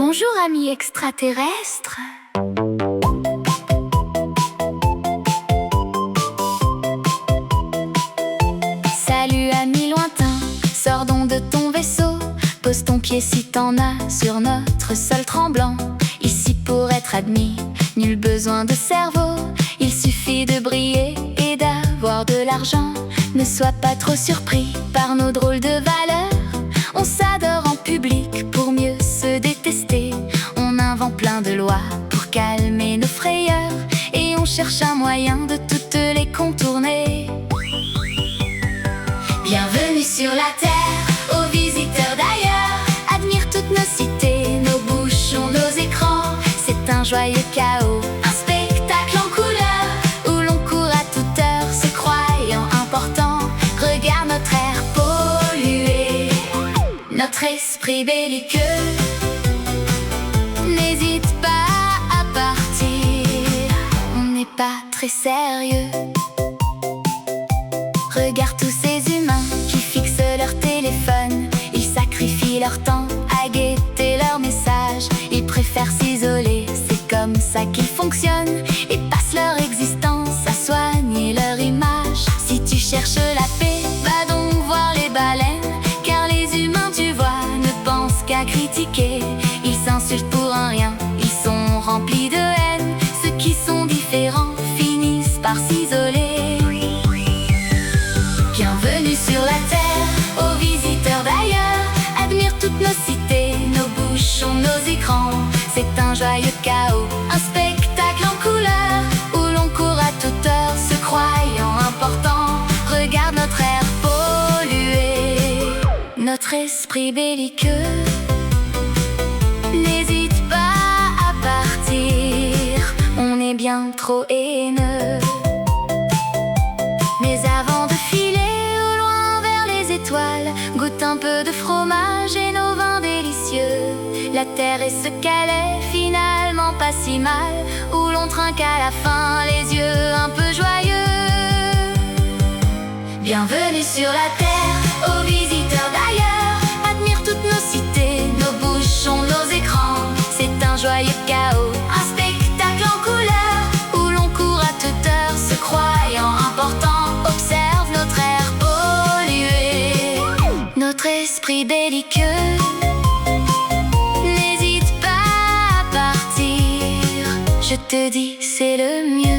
Bonjour amis extraterrestres. Salut amis lointains, sors donc de ton vaisseau. Pose ton pied si t'en as sur notre sol tremblant. Ici pour être admis, nul besoin de cerveau. Il suffit de briller et d'avoir de l'argent. Ne sois pas trop surpris par nos drôles de valeurs. On s'adore en public pour mieux se détester. On invente plein de lois pour calmer nos frayeurs. Et on cherche un moyen de toutes les contourner. Bienvenue sur la Terre, aux visiteurs d'ailleurs. Admire toutes nos cités, nos bouchons, nos écrans. C'est un joyeux chaos, un spectacle en couleur, où l'on court à toute heure, se croyant important. Regarde notre air pollué, notre esprit belliqueux. N'hésite pas à partir, on n'est pas très sérieux. Regarde tous ces humains qui fixent leur téléphone. Ils sacrifient leur temps à guetter leurs messages. Ils préfèrent s'isoler, c'est comme ça qu'ils fonctionnent. Et passent leur existence à soigner leur image. Si tu cherches la paix, va donc voir les baleines. Car les humains, tu vois, ne pensent qu'à critiquer. Ils s'insultent pour un rien, ils sont remplis de haine. Ceux qui sont différents finissent par s'isoler. Bienvenue sur la Terre, aux visiteurs d'ailleurs. Admire toutes nos cités, nos bouchons, nos écrans. C'est un joyeux chaos, un spectacle en couleur, où l'on court à toute heure, se croyant important. Regarde notre air pollué, notre esprit belliqueux. N'hésite pas à partir, on est bien trop haineux. Mais avant de filer au loin vers les étoiles, goûte un peu de fromage et nos vins délicieux. La terre est ce qu'elle est, finalement pas si mal, où l'on trinque à la fin, les yeux un peu joyeux. Bienvenue sur la Terre, aux visiteurs d'ailleurs. Admire toutes nos cités, nos bouchons, nos écrans. C'est un joyeux chaos, un spectacle en couleur, où l'on court à toute heure, se croyant important. Observe notre air pollué, notre esprit belliqueux. N'hésite pas à partir, je te dis c'est le mieux.